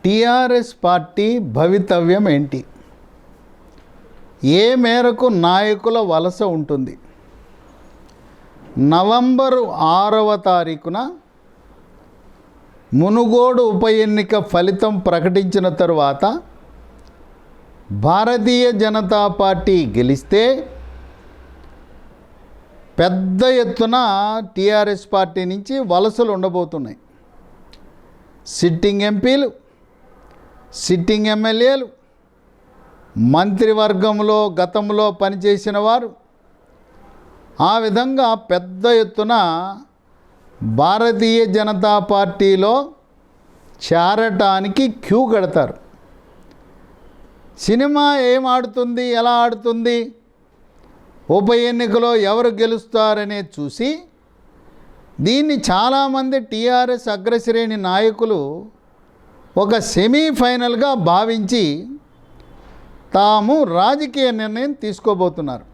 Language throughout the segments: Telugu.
టీఆర్ఎస్ పార్టీ భవితవ్యం ఏంటి? ఏ మేరకు నాయకుల వలస ఉంటుంది? నవంబరు 6వ తారీఖున మునుగోడు ఉప ఎన్నిక ఫలితం ప్రకటించిన తరువాత భారతీయ జనతా పార్టీ గెలిస్తే పెద్ద ఎత్తున టీఆర్ఎస్ పార్టీ నుంచి వలసలు ఉండబోతున్నాయి. సిట్టింగ్ ఎంపీలు, సిట్టింగ్ ఎమ్మెల్యేలు, మంత్రివర్గంలో గతంలో పనిచేసిన వారు, ఆ విధంగా పెద్ద ఎత్తున భారతీయ జనతా పార్టీలో చేరటానికి క్యూ కడతారు. సినిమా ఏం ఆడుతుంది, ఎలా ఆడుతుంది, ఉప ఎన్నికలో ఎవరు గెలుస్తారనే చూసి దీన్ని చాలామంది టీఆర్ఎస్ అగ్రశ్రేణి నాయకులు ఒక సెమీఫైనల్గా భావించి తాము రాజకీయ నిర్ణయం తీసుకోబోతున్నారు.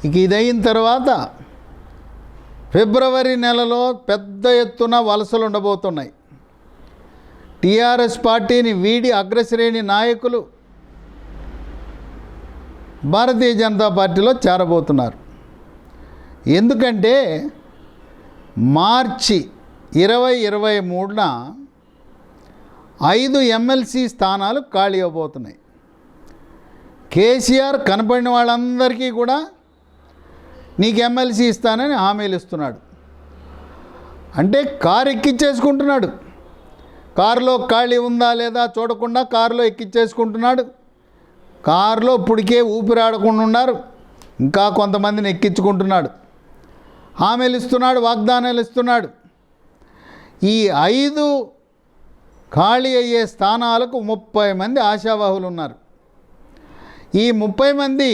ఇక ఇదయిన తర్వాత ఫిబ్రవరి నెలలో పెద్ద ఎత్తున వలసలు ఉండబోతున్నాయి. టీఆర్ఎస్ పార్టీని వీడి అగ్రశ్రేణి నాయకులు భారతీయ జనతా పార్టీలో చేరబోతున్నారు. ఎందుకంటే మార్చి 2023న 5 ఎమ్మెల్సీ స్థానాలు ఖాళీ అవబోతున్నాయి. కేసీఆర్ కనపడిన వాళ్ళందరికీ కూడా నీకు ఎమ్మెల్సీ ఇస్తానని హామీలు ఇస్తున్నాడు. అంటే కారు ఎక్కించేసుకుంటున్నాడు. కారులో ఖాళీ ఉందా లేదా చూడకుండా కారులో ఎక్కించేసుకుంటున్నాడు. కారులో ఇప్పటికే ఊపిరాడకుండా ఉన్నారు, ఇంకా కొంతమందిని ఎక్కించుకుంటున్నాడు. హామీలు ఇస్తున్నాడు, వాగ్దానాలు ఇస్తున్నాడు. ఈ 5 ఖాళీ అయ్యే స్థానాలకు 30 మంది ఆశావాహులు ఉన్నారు. ఈ 30 మంది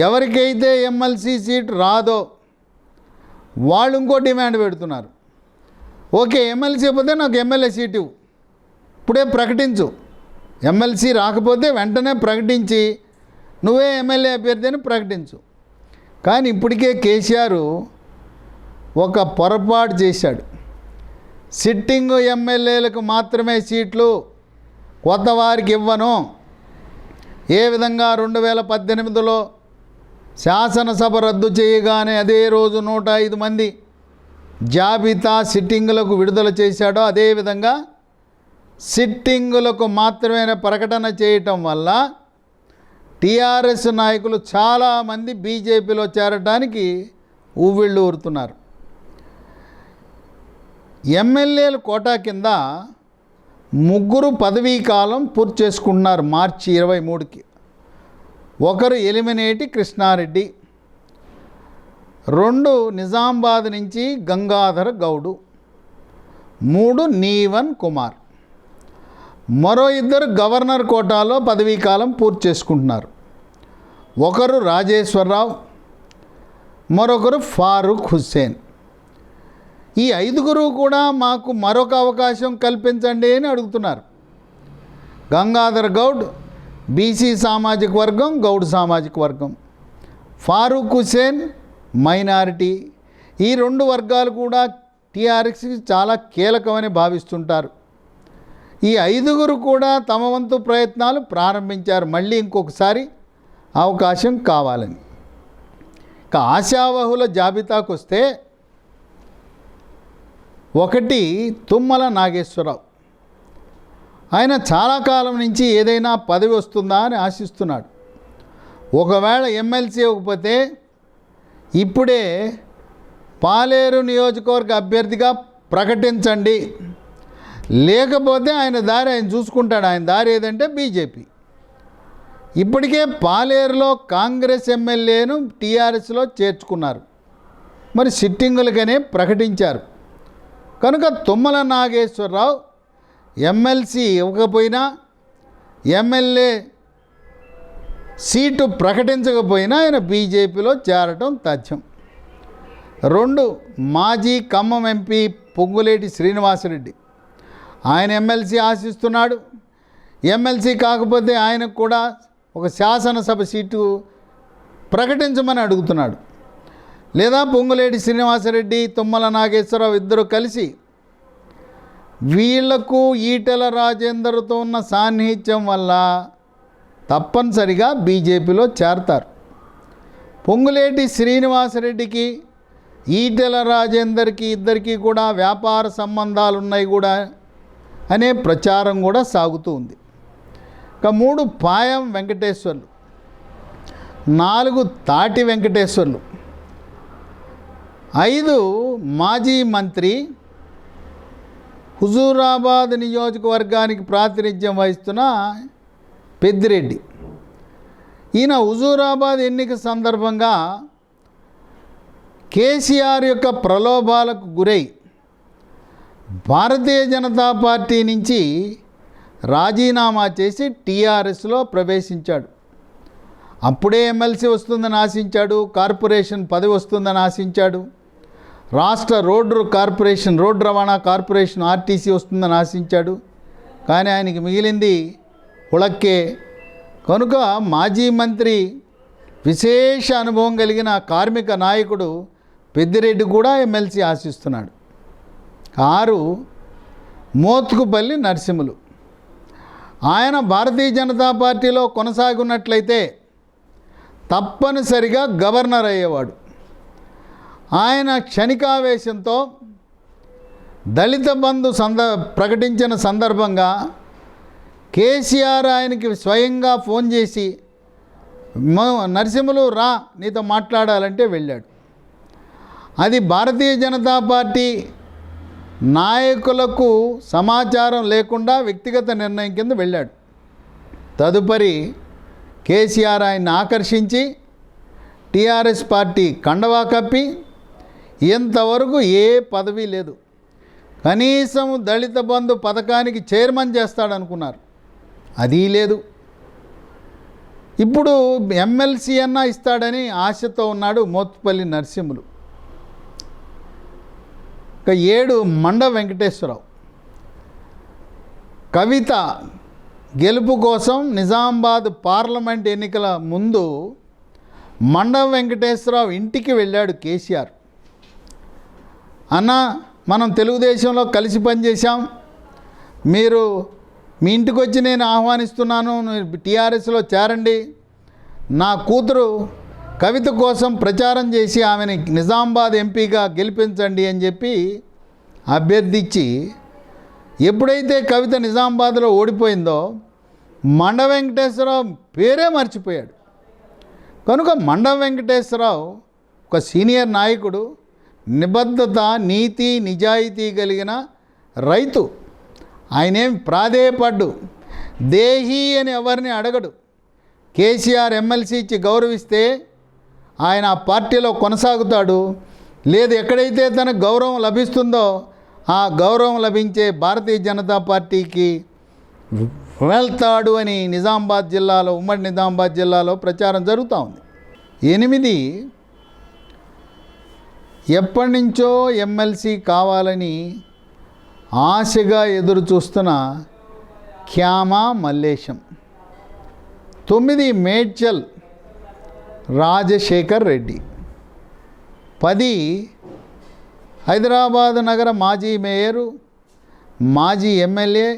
ఎవరికైతే ఎమ్మెల్సీ సీట్ రాదో వాళ్ళు ఇంకో డిమాండ్ పెడుతున్నారు. ఓకే, ఎమ్మెల్సీ పోతే నాకు ఎమ్మెల్యే సీటు ఇప్పుడే ప్రకటించు. ఎమ్మెల్సీ రాకపోతే వెంటనే ప్రకటించి నువ్వే ఎమ్మెల్యే అభ్యర్థిని ప్రకటించు. కానీ ఇప్పటికే కేసీఆర్ ఒక పొరపాటు చేశాడు. సిట్టింగ్ ఎమ్మెల్యేలకు మాత్రమే సీట్లు, కొత్త వారికి ఇవ్వను. ఏ విధంగా 2018లో శాసనసభ రద్దు చేయగానే అదే రోజు 105 మంది జాబితా సిట్టింగులకు విడుదల చేశాడో అదేవిధంగా సిట్టింగులకు మాత్రమే ప్రకటన చేయటం వల్ల టీఆర్ఎస్ నాయకులు చాలామంది బీజేపీలో చేరడానికి ఊవిళ్ళు ఊరుతున్నారు. ఎమ్మెల్యేల కోటా కింద 3 పదవీ కాలం పూర్తి చేసుకుంటున్నారు మార్చి 23కి. ఒకరు ఎలిమినేటి కృష్ణారెడ్డి, 2 నిజామాబాద్ నుంచి గంగాధర గౌడు, 3 నీవన్ కుమార్, మరో 2 గవర్నర్ కోటాలో పదవీ కాలం పూర్తి చేసుకుంటున్నారు. ఒకరు రాజేశ్వరరావు, మరొకరు ఫారూక్ హుస్సేన్. ఈ 5 కూడా మాకు మరొక అవకాశం కల్పించండి అని అడుగుతున్నారు. గంగాధర్ గౌడ్ బీసీ సామాజిక వర్గం, గౌడ్ సామాజిక వర్గం. ఫారూక్ హుస్సేన్ మైనారిటీ. ఈ 2 వర్గాలు కూడా టీఆర్ఎస్కి చాలా కీలకమని భావిస్తుంటారు. ఈ 5 కూడా తమ వంతు ప్రయత్నాలు ప్రారంభించారు, మళ్ళీ ఇంకొకసారి అవకాశం కావాలని. ఇక ఆశావహుల జాబితాకు వస్తే 1 తుమ్మల నాగేశ్వరరావు. ఆయన చాలా కాలం నుంచి ఏదైనా పదవి వస్తుందా అని ఆశిస్తున్నాడు. ఒకవేళ ఎమ్మెల్సీ ఇవ్వకపోతే ఇప్పుడే పాలేరు నియోజకవర్గ అభ్యర్థిగా ప్రకటించండి, లేకపోతే ఆయన దారి ఆయన చూసుకుంటాడు. ఆయన దారి ఏదంటే బీజేపీ. ఇప్పటికే పాలేరులో కాంగ్రెస్ ఎమ్మెల్యేను టీఆర్ఎస్లో చేర్చుకున్నారు, మరి సిట్టింగులకనే ప్రకటించారు. కనుక తుమ్మల నాగేశ్వరరావు ఎమ్మెల్సీ ఇవ్వకపోయినా, ఎమ్మెల్యే సీటు ప్రకటించకపోయినా ఆయన బీజేపీలో చేరటం తథ్యం. 2 మాజీ ఖమ్మం ఎంపీ పొంగులేటి శ్రీనివాసరెడ్డి. ఆయన ఎమ్మెల్సీ ఆశిస్తున్నాడు. ఎమ్మెల్సీ కాకపోతే ఆయనకు కూడా ఒక శాసనసభ సీటు ప్రకటించమని అడుగుతున్నాడు. లేదా పొంగులేటి శ్రీనివాసరెడ్డి, తుమ్మల నాగేశ్వరరావు ఇద్దరు కలిసి వీళ్లకు ఈటెల రాజేందర్తో ఉన్న సాన్నిహిత్యం వల్ల తప్పనిసరిగా బీజేపీలో చేరతారు. పొంగులేటి శ్రీనివాసరెడ్డికి ఈటెల రాజేందర్కి ఇద్దరికీ కూడా వ్యాపార సంబంధాలు ఉన్నాయి కూడా అనే ప్రచారం కూడా సాగుతూ ఉంది. ఇక 3 పాయం వెంకటేశ్వర్లు, 4 తాటి వెంకటేశ్వర్లు, 5 మాజీ మంత్రి హుజూరాబాద్ నియోజకవర్గానికి ప్రాతినిధ్యం వహిస్తున్న పెద్దిరెడ్డి. ఈయన హుజూరాబాద్ ఎన్నిక సందర్భంగా కేసీఆర్ యొక్క ప్రలోభాలకు గురై భారతీయ జనతా పార్టీ నుంచి రాజీనామా చేసి టీఆర్ఎస్లో ప్రవేశించాడు. అప్పుడే ఎమ్మెల్సీ వస్తుందని ఆశించాడు, కార్పొరేషన్ పదవి వస్తుందని ఆశించాడు, రాష్ట్ర రోడ్డు రవాణా కార్పొరేషన్ ఆర్టీసీ వస్తుందని ఆశించాడు. కానీ ఆయనకి మిగిలింది ఉళక్కే. కనుక మాజీ మంత్రి, విశేష అనుభవం కలిగిన కార్మిక నాయకుడు పెద్దిరెడ్డి కూడా ఎమ్మెల్సీ ఆశిస్తున్నాడు. 6 మోత్కుపల్లి నరసింహులు. ఆయన భారతీయ జనతా పార్టీలో కొనసాగున్నట్లయితే తప్పనిసరిగా గవర్నర్ అయ్యేవాడు. ఆయన క్షణికావేశంతో దళిత బంధు ప్రకటించిన సందర్భంగా కేసీఆర్ ఆయనకి స్వయంగా ఫోన్ చేసి నరసింహులు రా నీతో మాట్లాడాలంటే వెళ్ళాడు. అది భారతీయ జనతా పార్టీ నాయకులకు సమాచారం లేకుండా వ్యక్తిగత నిర్ణయం కింద వెళ్ళాడు. తదుపరి కేసీఆర్ ఆయన్ని ఆకర్షించి టీఆర్ఎస్ పార్టీ కండవా కప్పి ఇంతవరకు ఏ పదవి లేదు, కనీసం దళిత బంధు పథకానికి చైర్మన్ చేస్తాడనుకున్నారు, అది లేదు. ఇప్పుడు ఎమ్మెల్సీ అన్నా ఇస్తాడని ఆశతో ఉన్నాడు మోత్పల్లి నరసింహులు. ఇక 7 మండ వెంకటేశ్వరరావు. కవిత గెలుపు కోసం నిజామాబాద్ పార్లమెంట్ ఎన్నికల ముందు మండ వెంకటేశ్వరరావు ఇంటికి వెళ్ళాడు కేసీఆర్. అన్న, మనం తెలుగుదేశంలో కలిసి పనిచేశాం, మీరు మీ ఇంటికి వచ్చి నేను ఆహ్వానిస్తున్నాను, టీఆర్ఎస్లో చేరండి, నా కూతురు కవిత కోసం ప్రచారం చేసి ఆమెని నిజామాబాద్ ఎంపీగా గెలిపించండి అని చెప్పి అభ్యర్థించి, ఎప్పుడైతే కవిత నిజామాబాద్లో ఓడిపోయిందో మండ వెంకటేశ్వరరావు పేరే మర్చిపోయాడు. కనుక మండ వెంకటేశ్వరరావు ఒక సీనియర్ నాయకుడు, నిబద్ధత, నీతి, నిజాయితీ కలిగిన రైతు. ఆయనేం ప్రాధేయపడ్డు, దేహి అని ఎవరిని అడగడు. కేసీఆర్ ఎమ్మెల్సీ ఇచ్చి గౌరవిస్తే ఆయన ఆ పార్టీలో కొనసాగుతాడు, లేదు ఎక్కడైతే తనకు గౌరవం లభిస్తుందో ఆ గౌరవం లభించే భారతీయ జనతా పార్టీకి వెళ్తాడు అని నిజామాబాద్ జిల్లాలో, ఉమ్మడి నిజామాబాద్ జిల్లాలో ప్రచారం జరుగుతూ ఉంది. 8 ఎప్పటి నుంచో ఎమ్మెల్సీ కావాలని ఆశగా ఎదురు చూస్తున్న క్యామా మల్లేశం. 9 మేడ్చల్ రాజశేఖర్ రెడ్డి. 10 హైదరాబాద్ నగర మాజీ మేయరు, మాజీ ఎమ్మెల్యే,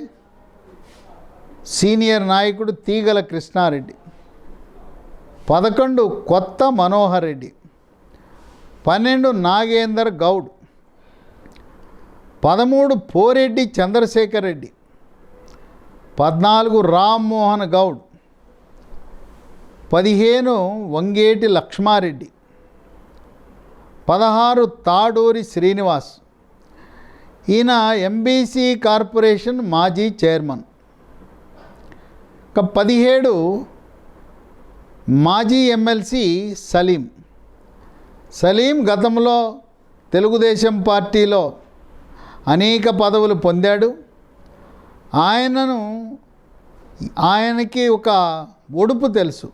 సీనియర్ నాయకుడు తీగల కృష్ణారెడ్డి. 11 కొత్త మనోహర్ రెడ్డి. 12 నాగేందర్ గౌడ్. 13 పోరెడ్డి చంద్రశేఖర్ రెడ్డి. 14 రామ్మోహన్ గౌడ్. 15 వంగేటి లక్ష్మారెడ్డి. 16 తాడూరి శ్రీనివాస్. ఈయన ఎంబీసీ కార్పొరేషన్ మాజీ చైర్మన్. 17 మాజీ ఎమ్మెల్సీ సలీం. సలీం గతంలో తెలుగుదేశం పార్టీలో అనేక పదవులు పొందాడు. ఆయనకి ఒక ఒడుపు తెలుసు,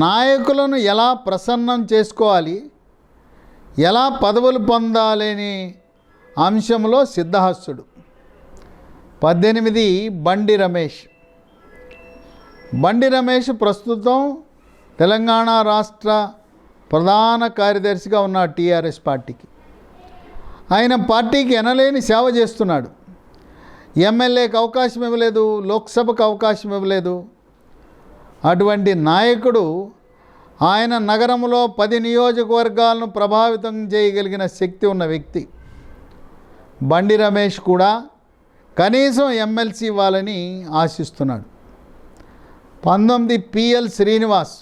నాయకులను ఎలా ప్రసన్నం చేసుకోవాలి, ఎలా పదవులు పొందాలని అంశంలో సిద్ధహస్తుడు. 18 బండి రమేష్. బండి రమేష్ ప్రస్తుతం తెలంగాణ రాష్ట్ర ప్రధాన కార్యదర్శిగా ఉన్న టీఆర్ఎస్ పార్టీకి. ఆయన పార్టీకి ఎనలేని సేవ చేస్తున్నాడు. ఎమ్మెల్యేకి అవకాశం ఇవ్వలేదు, లోక్సభకు అవకాశం ఇవ్వలేదు. అటువంటి నాయకుడు ఆయన నగరంలో 10 నియోజకవర్గాలను ప్రభావితం చేయగలిగిన శక్తి ఉన్న వ్యక్తి. బండి రమేష్ కూడా కనీసం ఎమ్మెల్సీ ఇవ్వాలని ఆశిస్తున్నాడు. 19 పిఎల్ శ్రీనివాస్,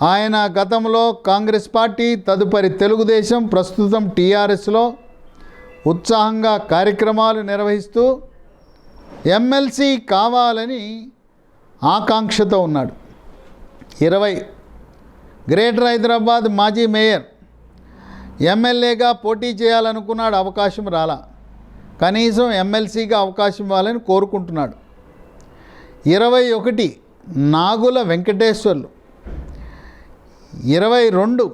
ఆయన గతంలో కాంగ్రెస్ పార్టీ, తదుపరి తెలుగుదేశం, ప్రస్తుతం టీఆర్ఎస్లో ఉత్సాహంగా కార్యక్రమాలు నిర్వహిస్తూ ఎమ్మెల్సీ కావాలని ఆకాంక్షతో ఉన్నాడు. 20 గ్రేటర్ హైదరాబాద్ మాజీ మేయర్, ఎమ్మెల్యేగా పోటీ చేయాలనుకున్నాడు, అవకాశం రాలా. కనీసం ఎమ్మెల్సీగా అవకాశం ఇవ్వాలని కోరుకుంటున్నాడు. 21 నాగుల వెంకటేశ్వర్లు, 22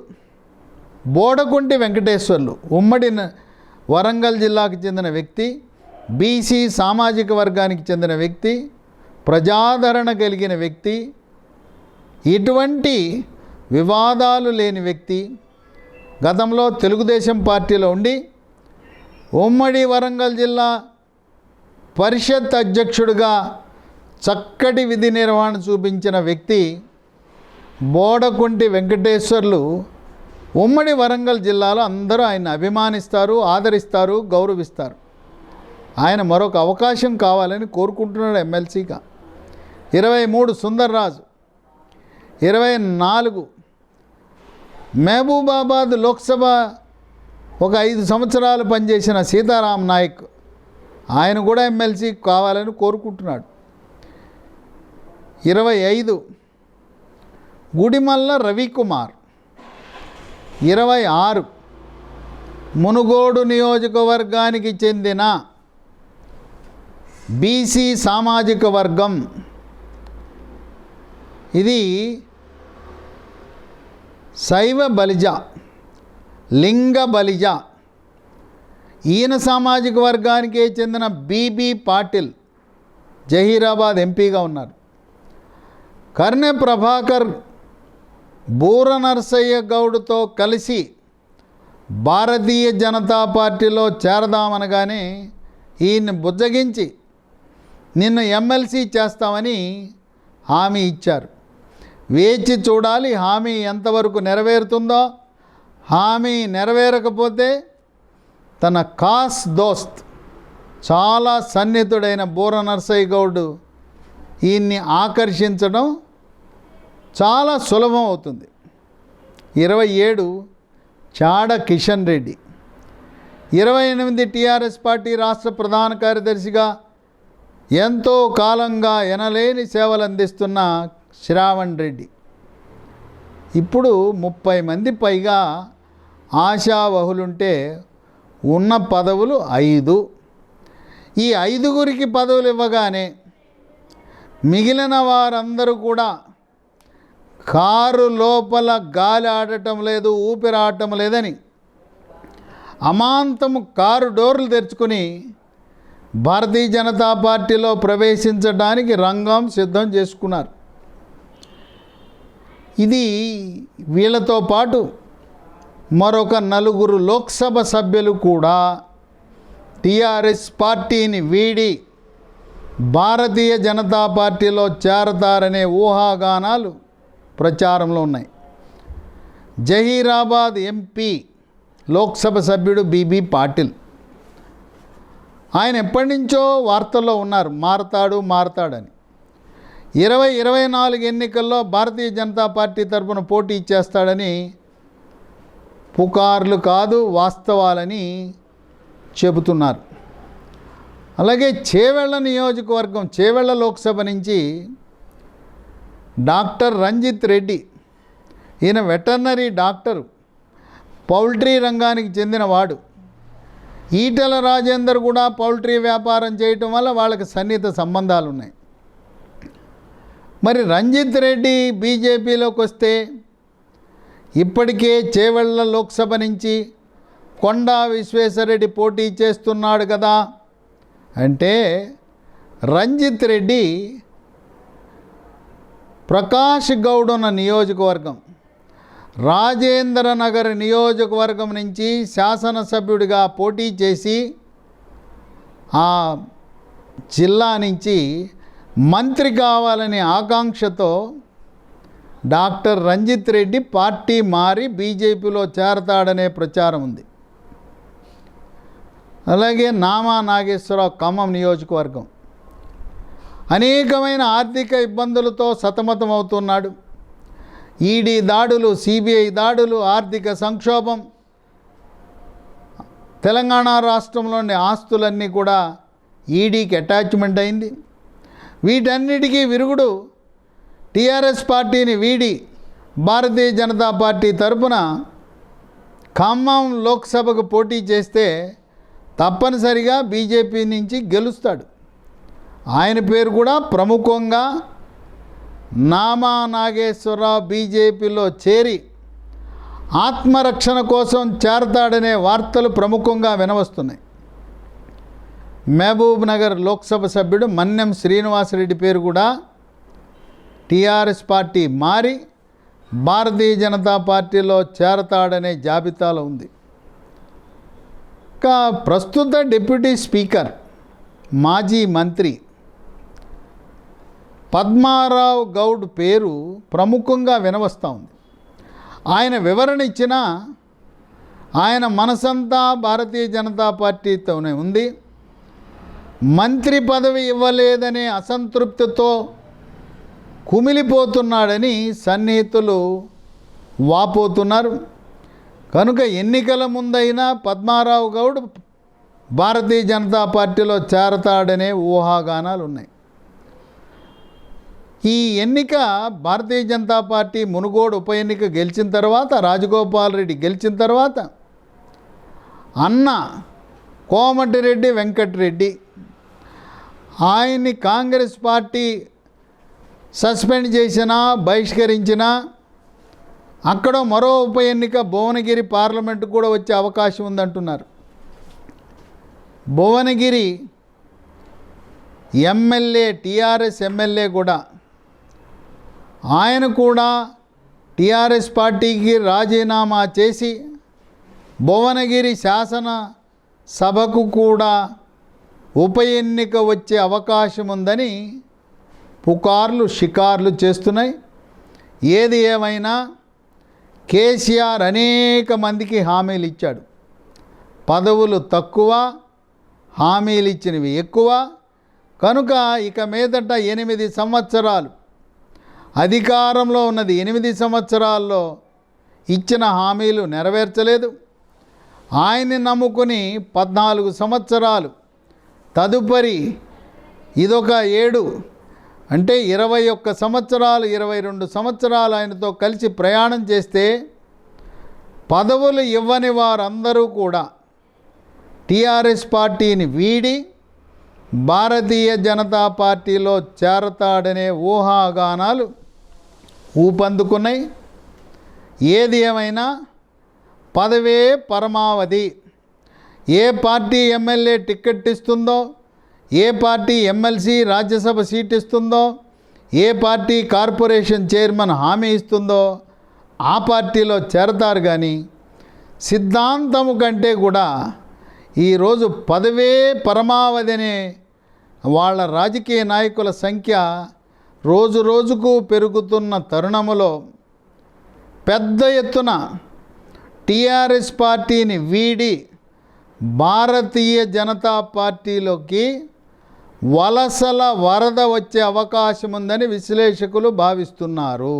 బోడకుంటి వెంకటేశ్వర్లు, ఉమ్మడి వరంగల్ జిల్లాకు చెందిన వ్యక్తి, బీసీ సామాజిక వర్గానికి చెందిన వ్యక్తి, ప్రజాదరణ కలిగిన వ్యక్తి, ఇటువంటి వివాదాలు లేని వ్యక్తి. గతంలో తెలుగుదేశం పార్టీలో ఉండి ఉమ్మడి వరంగల్ జిల్లా పరిషత్ అధ్యక్షుడిగా చక్కటి విధి నిర్వహణ చూపించిన వ్యక్తి బోడకుంటి వెంకటేశ్వర్లు. ఉమ్మడి వరంగల్ జిల్లాలో అందరూ ఆయన అభిమానిస్తారు, ఆదరిస్తారు, గౌరవిస్తారు. ఆయన మరొక అవకాశం కావాలని కోరుకుంటున్నాడు ఎమ్మెల్సీగా. 23 సుందర్రాజు, 24 మహబూబాబాద్ లోక్సభ ఒక 5 సంవత్సరాలు పనిచేసిన సీతారాం నాయక్, ఆయన కూడా ఎమ్మెల్సీ కావాలని కోరుకుంటున్నాడు. 25 గుడిమల్ల రవికుమార్, 26 మునుగోడు నియోజకవర్గానికి చెందిన బీసీ సామాజిక వర్గం. ఇది శైవ బలిజ, లింగ బలిజ. ఈయన సామాజిక వర్గానికే చెందిన బీబీ పాటిల్ జహీరాబాద్ ఎంపీగా ఉన్నారు. కర్నె ప్రభాకర్ బూర నరసయ్య గౌడ్తో కలిసి భారతీయ జనతా పార్టీలో చేరదామనగానే ఈయన్ని బుజ్జగించి నిన్ను ఎమ్మెల్సీ చేస్తామని హామీ ఇచ్చారు. వేచి చూడాలి హామీ ఎంతవరకు నెరవేరుతుందో. హామీ నెరవేరకపోతే తన ఖాస్ దోస్త్, చాలా సన్నిహితుడైన బూర నరసయ్య గౌడ్ ఈయన్ని ఆకర్షించడం చాలా సులభం అవుతుంది. 27 చాడ కిషన్ రెడ్డి, 28 టీఆర్ఎస్ పార్టీ రాష్ట్ర ప్రధాన కార్యదర్శిగా ఎంతో కాలంగా ఎనలేని సేవలు అందిస్తున్న శ్రావణ్ రెడ్డి. ఇప్పుడు 30 మంది పైగా ఆశావహులుంటే ఉన్న పదవులు 5. ఈ 5గురికి పదవులు ఇవ్వగానే మిగిలిన వారందరూ కూడా కారు లోపల గాలి ఆడటం లేదు, ఊపిరి ఆడటం లేదని అమాంతము కారు డోర్లు తెరుచుకుని భారతీయ జనతా పార్టీలో ప్రవేశించడానికి రంగం సిద్ధం చేసుకున్నారు. ఇది వీళ్ళతో పాటు మరొక 4 లోక్సభ సభ్యులు కూడా టీఆర్ఎస్ పార్టీని వీడి భారతీయ జనతా పార్టీలో చేరతారనే ఊహాగానాలు ప్రచారంలో ఉన్నాయి. జహీరాబాద్ ఎంపీ లోక్సభ సభ్యుడు బీబీ పాటిల్, ఆయన ఎప్పటి నుంచో వార్తల్లో ఉన్నారు, మారతాడని. 2024 ఎన్నికల్లో భారతీయ జనతా పార్టీ తరఫున పోటీ చేస్తాడని పుకార్లు కాదు, వాస్తవాలని చెబుతున్నారు. అలాగే చేవెళ్ళ నియోజకవర్గం, చేవెళ్ళ లోక్సభ నుంచి డాక్టర్ రంజిత్ రెడ్డి, ఈయన వెటర్నరీ డాక్టరు, పౌల్ట్రీ రంగానికి చెందినవాడు. ఈటెల రాజేందర్ కూడా పౌల్ట్రీ వ్యాపారం చేయటం వల్ల వాళ్ళకి సన్నిహిత సంబంధాలు ఉన్నాయి. మరి రంజిత్ రెడ్డి బీజేపీలోకి వస్తే ఇప్పటికే చేవెళ్ళ లోక్సభ నుంచి కొండా విశ్వేశ్వరరెడ్డి పోటీ చేస్తున్నాడు కదా అంటే, రంజిత్ రెడ్డి ప్రకాష్ గౌడ్ ఉన్న నియోజకవర్గం, రాజేంద్రనగర్ నియోజకవర్గం నుంచి శాసనసభ్యుడిగా పోటీ చేసి ఆ జిల్లా నుంచి మంత్రి కావాలని ఆకాంక్షతో డాక్టర్ రంజిత్ రెడ్డి పార్టీ మారి బీజేపీలో చేరతాడనే ప్రచారం ఉంది. అలాగే నామా నాగేశ్వరరావు ఖమ్మం నియోజకవర్గం అనేకమైన ఆర్థిక ఇబ్బందులతో సతమతమవుతున్నాడు. ఈడీ దాడులు, సిబిఐ దాడులు, ఆర్థిక సంక్షోభం, తెలంగాణ రాష్ట్రంలోని ఆస్తులన్నీ కూడా ఈడీకి అటాచ్మెంట్ అయింది. వీటన్నిటికీ విరుగుడు టీఆర్ఎస్ పార్టీని వీడి భారతీయ జనతా పార్టీ తరపున ఖమ్మం లోక్సభకు పోటీ చేస్తే తప్పనిసరిగా బీజేపీ నుంచి గెలుస్తాడు. ఆయన పేరు కూడా ప్రముఖంగా నామా నాగేశ్వరరావు బీజేపీలో చేరి ఆత్మరక్షణ కోసం చేరతాడనే వార్తలు ప్రముఖంగా వినవస్తున్నాయి. మహబూబ్ నగర్ లోక్సభ సభ్యుడు మన్నెం శ్రీనివాసరెడ్డి పేరు కూడా టీఆర్ఎస్ పార్టీ మారి భారతీయ జనతా పార్టీలో చేరతాడనే జాబితాలో ఉంది. ఇంకా ప్రస్తుత డిప్యూటీ స్పీకర్ మాజీ మంత్రి పద్మారావు గౌడ్ పేరు ప్రముఖంగా వినవస్తూ ఉంది. ఆయన వివరణ ఇచ్చినా ఆయన మనసంతా భారతీయ జనతా పార్టీతోనే ఉంది. మంత్రి పదవి ఇవ్వలేదనే అసంతృప్తితో కుమిలిపోతున్నాడని సన్నిహితులు వాపోతున్నారు. కనుక ఎన్నికల ముందైనా పద్మారావు గౌడ్ భారతీయ జనతా పార్టీలో చేరతాడనే ఊహాగానాలు ఉన్నాయి. ఈ ఎన్నిక భారతీయ జనతా పార్టీ మునుగోడు ఉప ఎన్నిక గెలిచిన తర్వాత, రాజగోపాల్ రెడ్డి గెలిచిన తర్వాత అన్న కోమటిరెడ్డి వెంకటరెడ్డి ఆయన్ని కాంగ్రెస్ పార్టీ సస్పెండ్ చేసినా, బహిష్కరించినా అక్కడ మరో ఉప ఎన్నిక భువనగిరి పార్లమెంటు కూడా వచ్చే అవకాశం ఉందంటున్నారు. భువనగిరి ఎమ్మెల్యే, టీఆర్ఎస్ ఎమ్మెల్యే కూడా ఆయన కూడా టీఆర్ఎస్ పార్టీకి రాజీనామా చేసి భువనగిరి శాసన సభకు కూడా ఉప ఎన్నిక వచ్చే అవకాశం ఉందని పుకార్లు, షికార్లు చేస్తున్నాయి. ఏది ఏమైనా కేసీఆర్ అనేక మందికి హామీలు ఇచ్చాడు. పదవులు తక్కువ, హామీలు ఇచ్చినవి ఎక్కువ. కనుక ఇక మీదట 8 సంవత్సరాలు అధికారంలో ఉన్నది. 8 సంవత్సరాల్లో ఇచ్చిన హామీలు నెరవేర్చలేదు. ఆయన్ని నమ్ముకుని 14 సంవత్సరాలు, తదుపరి ఇదొక 7 అంటే 21 సంవత్సరాలు, 22 సంవత్సరాలు ఆయనతో కలిసి ప్రయాణం చేస్తే పదవులు ఇవ్వని వారందరూ కూడా టీఆర్ఎస్ పార్టీని వీడి భారతీయ జనతా పార్టీలో చేరతాడనే ఊహాగానాలు ఊపందుకున్నాయి. ఏది ఏమైనా పదవే పరమావధి. ఏ పార్టీ ఎమ్మెల్యే టికెట్ ఇస్తుందో, ఏ పార్టీ ఎమ్మెల్సీ రాజ్యసభ సీట్ ఇస్తుందో, ఏ పార్టీ కార్పొరేషన్ చైర్మన్ హామీ ఇస్తుందో ఆ పార్టీలో చేరతారు. కానీ సిద్ధాంతము కంటే కూడా ఈరోజు పదవే పరమావధి అనే వాళ్ళ రాజకీయ నాయకుల సంఖ్య రోజు రోజుకు పెరుగుతున్న తరుణములో పెద్ద ఎత్తున టీఆర్ఎస్ పార్టీని వీడి భారతీయ జనతా పార్టీలోకి వలసల వరద వచ్చే అవకాశం ఉందని విశ్లేషకులు భావిస్తున్నారు.